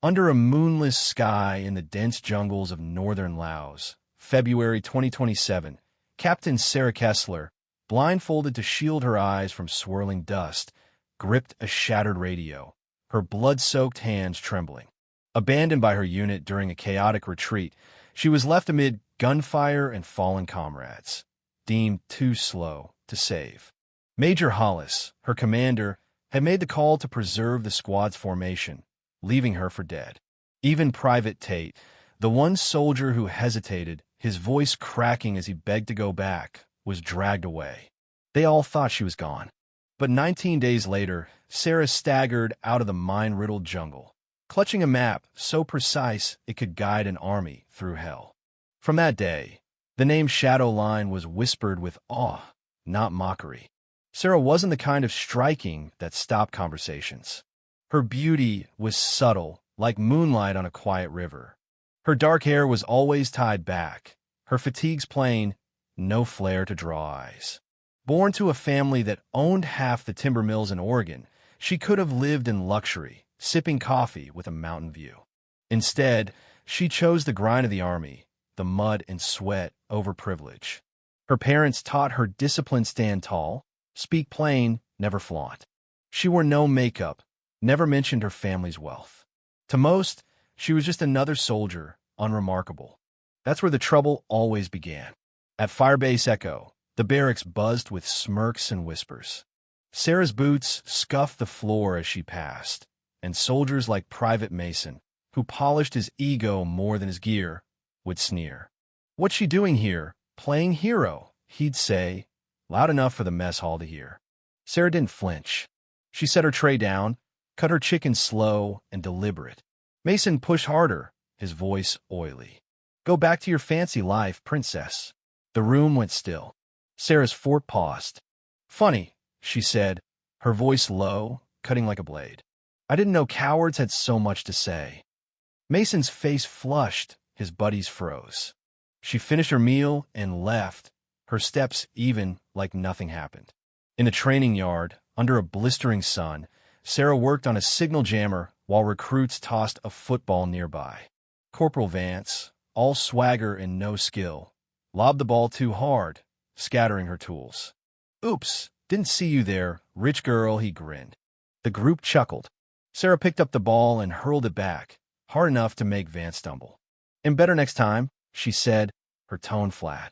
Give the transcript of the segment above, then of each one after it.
Under a moonless sky in the dense jungles of northern Laos, February 2027, Captain Sarah Kessler, blindfolded to shield her eyes from swirling dust, gripped a shattered radio, her blood-soaked hands trembling. Abandoned by her unit during a chaotic retreat, she was left amid gunfire and fallen comrades, deemed too slow to save. Major Hollis, her commander, had made the call to preserve the squad's formation, leaving her for dead. Even Private Tate, the one soldier who hesitated, his voice cracking as he begged to go back, was dragged away. They all thought she was gone. But 19 days later, Sarah staggered out of the mine-riddled jungle, clutching a map so precise it could guide an army through hell. From that day, the name Shadow Line was whispered with awe, not mockery. Sarah wasn't the kind of striking that stopped conversations. Her beauty was subtle, like moonlight on a quiet river. Her dark hair was always tied back, her fatigues plain, no flair to draw eyes. Born to a family that owned half the timber mills in Oregon, she could have lived in luxury, sipping coffee with a mountain view. Instead, she chose the grind of the army, the mud and sweat over privilege. Her parents taught her discipline: stand tall, speak plain, never flaunt. She wore no makeup, never mentioned her family's wealth. To most, she was just another soldier, unremarkable. That's where the trouble always began. At Firebase Echo, the barracks buzzed with smirks and whispers. Sarah's boots scuffed the floor as she passed, and soldiers like Private Mason, who polished his ego more than his gear, would sneer. "What's she doing here? Playing hero," he'd say, loud enough for the mess hall to hear. Sarah didn't flinch. She set her tray down, cut her chicken slow and deliberate. Mason pushed harder, his voice oily. "Go back to your fancy life, princess." The room went still. Sarah's fork paused. "Funny," she said, her voice low, cutting like a blade. "I didn't know cowards had so much to say." Mason's face flushed, his buddies froze. She finished her meal and left, her steps even like nothing happened. In a training yard, under a blistering sun, Sarah worked on a signal jammer while recruits tossed a football nearby. Corporal Vance, all swagger and no skill, lobbed the ball too hard, scattering her tools. "Oops, didn't see you there, rich girl," he grinned. The group chuckled. Sarah picked up the ball and hurled it back, hard enough to make Vance stumble. "And better next time," she said, her tone flat.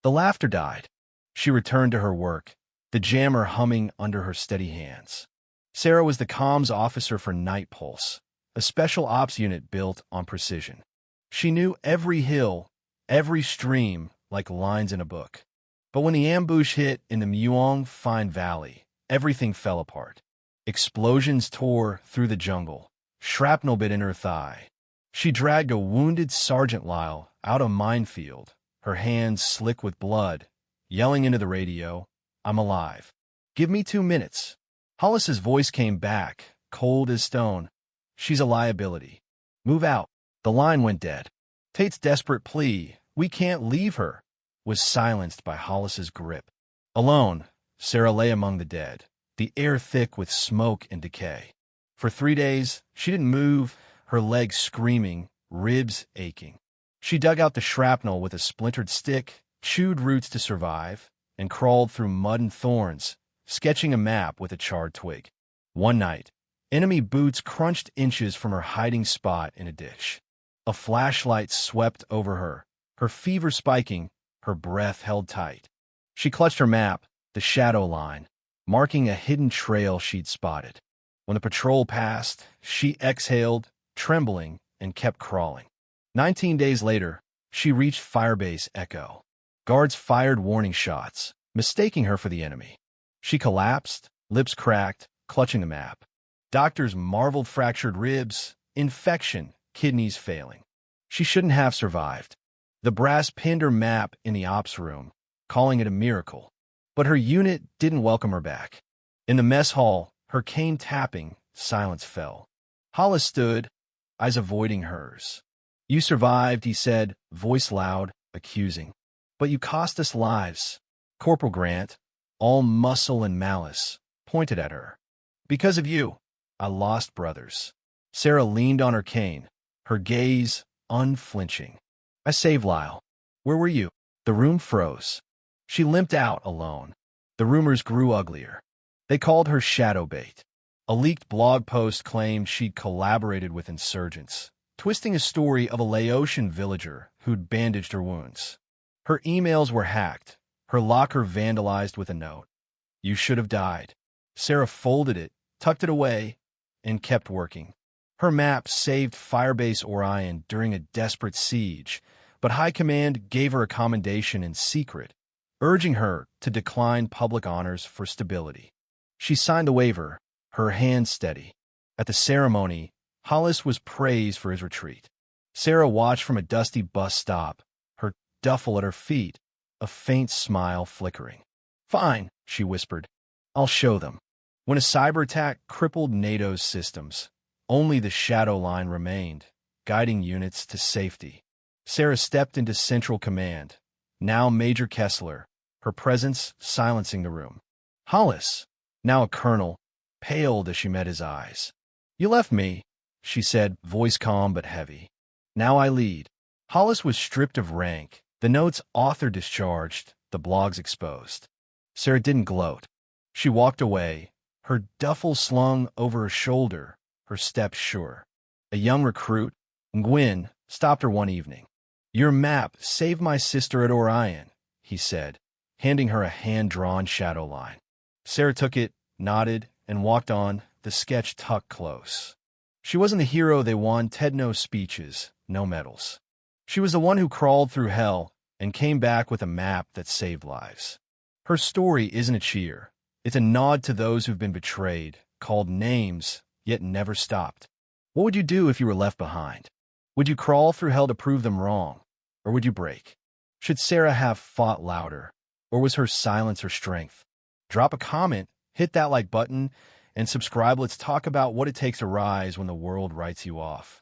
The laughter died. She returned to her work, the jammer humming under her steady hands. Sarah was the comms officer for Night Pulse, a special ops unit built on precision. She knew every hill, every stream, like lines in a book. But when the ambush hit in the Muong Fine Valley, everything fell apart. Explosions tore through the jungle. Shrapnel bit in her thigh. She dragged a wounded Sergeant Lyle out a minefield, her hands slick with blood, yelling into the radio, "I'm alive. Give me 2 minutes." Hollis's voice came back, cold as stone. "She's a liability. Move out." The line went dead. Tate's desperate plea, "We can't leave her," was silenced by Hollis's grip. Alone, Sarah lay among the dead, the air thick with smoke and decay. For 3 days, she didn't move, her legs screaming, ribs aching. She dug out the shrapnel with a splintered stick, chewed roots to survive, and crawled through mud and thorns, sketching a map with a charred twig. One night, enemy boots crunched inches from her hiding spot in a ditch. A flashlight swept over her, her fever spiking, her breath held tight. She clutched her map, the Shadow Line, marking a hidden trail she'd spotted. When the patrol passed, she exhaled, trembling, and kept crawling. 19 days later, she reached Firebase Echo. Guards fired warning shots, mistaking her for the enemy. She collapsed, lips cracked, clutching the map. Doctors marveled: fractured ribs, infection, kidneys failing. She shouldn't have survived. The brass pinned her map in the ops room, calling it a miracle. But her unit didn't welcome her back. In the mess hall, her cane tapping, silence fell. Hollis stood, eyes avoiding hers. "You survived," he said, voice loud, accusing. "But you cost us lives." Corporal Grant, all muscle and malice, pointed at her. "Because of you, I lost brothers. Sarah leaned on her cane, her gaze unflinching. I saved Lyle. Where were you? The room froze. She limped out alone. The rumors grew uglier. They called her shadow bait. A leaked blog post claimed she'd collaborated with insurgents, twisting a story of a Laotian villager who'd bandaged her wounds. Her emails were hacked, her locker vandalized with a note. You should have died. Sarah folded it, tucked it away, and kept working. Her map saved Firebase Orion during a desperate siege, but High Command gave her a commendation in secret, urging her to decline public honors for stability. She signed the waiver, her hand steady. At the ceremony, Hollis was praised for his retreat. Sarah watched from a dusty bus stop, her duffel at her feet, a faint smile flickering. Fine, she whispered. I'll show them. When a cyber attack crippled NATO's systems, only the shadow line remained, guiding units to safety. Sarah stepped into Central Command, now Major Kessler, her presence silencing the room. Hollis, now a colonel, paled as she met his eyes. You left me, she said, voice calm but heavy. Now I lead. Hollis was stripped of rank, the note's author discharged, the blogs exposed. Sarah didn't gloat. She walked away, her duffel slung over her shoulder, her steps sure. A young recruit, Nguyen, stopped her one evening. Your map saved my sister at Orion, he said, handing her a hand-drawn shadow line. Sarah took it, nodded, and walked on, the sketch tucked close. She wasn't the hero they wanted, no speeches, no medals. She was the one who crawled through hell and came back with a map that saved lives. Her story isn't a cheer. It's a nod to those who've been betrayed, called names, yet never stopped. What would you do if you were left behind? Would you crawl through hell to prove them wrong? Or would you break? Should Sarah have fought louder? Or was her silence her strength? Drop a comment, hit that like button, and subscribe. Let's talk about what it takes to rise when the world writes you off.